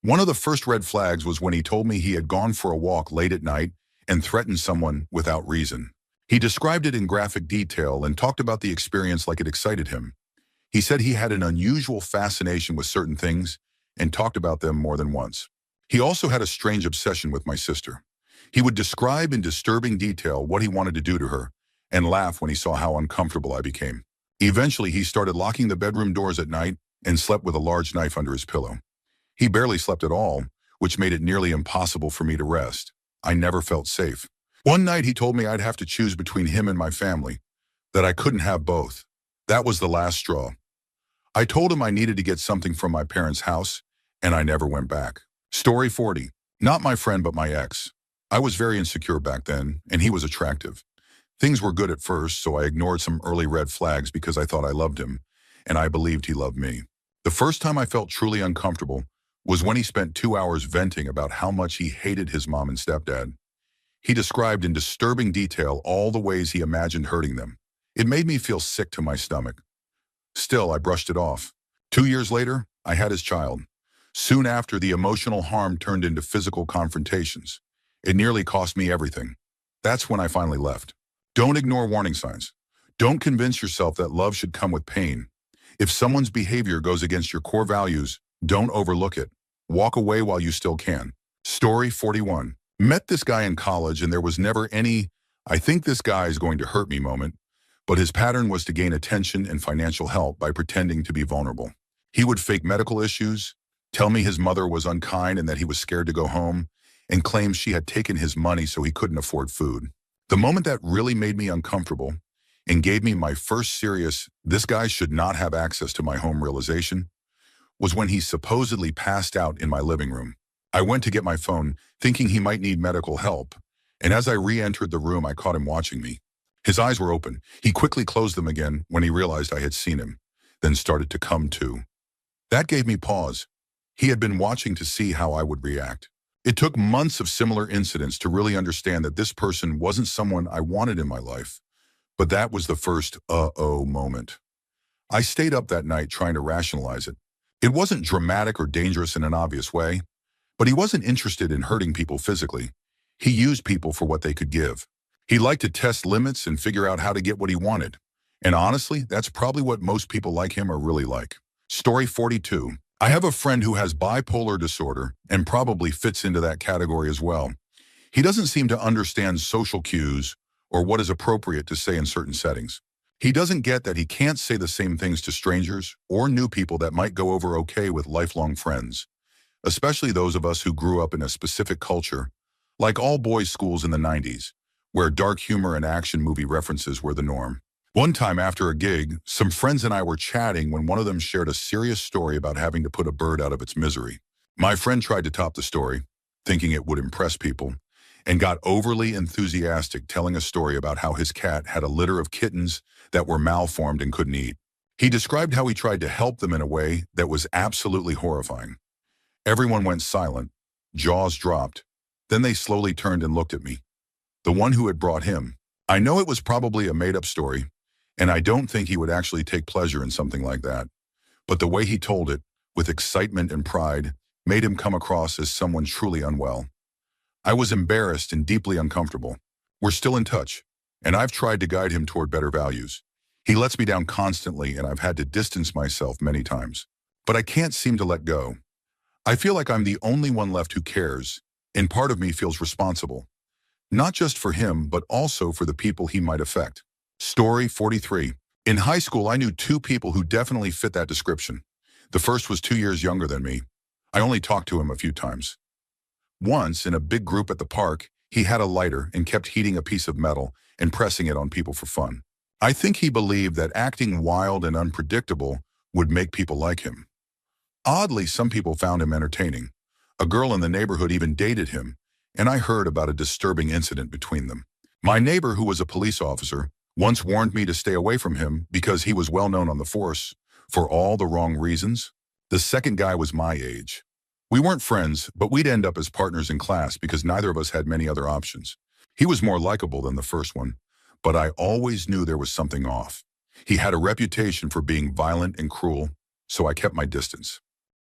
One of the first red flags was when he told me he had gone for a walk late at night and threatened someone without reason. He described it in graphic detail and talked about the experience like it excited him. He said he had an unusual fascination with certain things and talked about them more than once. He also had a strange obsession with my sister. He would describe in disturbing detail what he wanted to do to her and laugh when he saw how uncomfortable I became. Eventually, he started locking the bedroom doors at night and slept with a large knife under his pillow. He barely slept at all, which made it nearly impossible for me to rest. I never felt safe. One night, he told me I'd have to choose between him and my family, that I couldn't have both. That was the last straw. I told him I needed to get something from my parents' house, and I never went back. Story 40. Not my friend, but my ex. I was very insecure back then, and he was attractive. Things were good at first, so I ignored some early red flags because I thought I loved him, and I believed he loved me. The first time I felt truly uncomfortable was when he spent 2 hours venting about how much he hated his mom and stepdad. He described in disturbing detail all the ways he imagined hurting them. It made me feel sick to my stomach. Still, I brushed it off. 2 years later, I had his child. Soon after, the emotional harm turned into physical confrontations. It nearly cost me everything. That's when I finally left. Don't ignore warning signs. Don't convince yourself that love should come with pain. If someone's behavior goes against your core values, don't overlook it. Walk away while you still can. Story 41. Met this guy in college and there was never any, "I think this guy is going to hurt me" moment, but his pattern was to gain attention and financial help by pretending to be vulnerable. He would fake medical issues, tell me his mother was unkind and that he was scared to go home, and claim she had taken his money so he couldn't afford food. The moment that really made me uncomfortable and gave me my first serious, "this guy should not have access to my home" realization was when he supposedly passed out in my living room. I went to get my phone, thinking he might need medical help, and as I re-entered the room, I caught him watching me. His eyes were open. He quickly closed them again when he realized I had seen him, then started to come to. That gave me pause. He had been watching to see how I would react. It took months of similar incidents to really understand that this person wasn't someone I wanted in my life, but that was the first uh-oh moment. I stayed up that night trying to rationalize it. It wasn't dramatic or dangerous in an obvious way, but he wasn't interested in hurting people physically. He used people for what they could give. He liked to test limits and figure out how to get what he wanted. And honestly, that's probably what most people like him are really like. Story 42. I have a friend who has bipolar disorder and probably fits into that category as well. He doesn't seem to understand social cues or what is appropriate to say in certain settings. He doesn't get that he can't say the same things to strangers or new people that might go over okay with lifelong friends, especially those of us who grew up in a specific culture, like all boys' schools in the 90s, where dark humor and action movie references were the norm. One time after a gig, some friends and I were chatting when one of them shared a serious story about having to put a bird out of its misery. My friend tried to top the story, thinking it would impress people, and got overly enthusiastic telling a story about how his cat had a litter of kittens that were malformed and couldn't eat. He described how he tried to help them in a way that was absolutely horrifying. Everyone went silent, jaws dropped. Then they slowly turned and looked at me, the one who had brought him. I know it was probably a made-up story, and I don't think he would actually take pleasure in something like that. But the way he told it, with excitement and pride, made him come across as someone truly unwell. I was embarrassed and deeply uncomfortable. We're still in touch, and I've tried to guide him toward better values. He lets me down constantly, and I've had to distance myself many times. But I can't seem to let go. I feel like I'm the only one left who cares, and part of me feels responsible. Not just for him, but also for the people he might affect. Story 43. In high school, I knew two people who definitely fit that description. The first was 2 years younger than me. I only talked to him a few times. Once, in a big group at the park, he had a lighter and kept heating a piece of metal and pressing it on people for fun. I think he believed that acting wild and unpredictable would make people like him. Oddly, some people found him entertaining. A girl in the neighborhood even dated him, and I heard about a disturbing incident between them. My neighbor, who was a police officer, once warned me to stay away from him because he was well known on the force for all the wrong reasons. The second guy was my age. We weren't friends, but we'd end up as partners in class because neither of us had many other options. He was more likable than the first one, but I always knew there was something off. He had a reputation for being violent and cruel, so I kept my distance.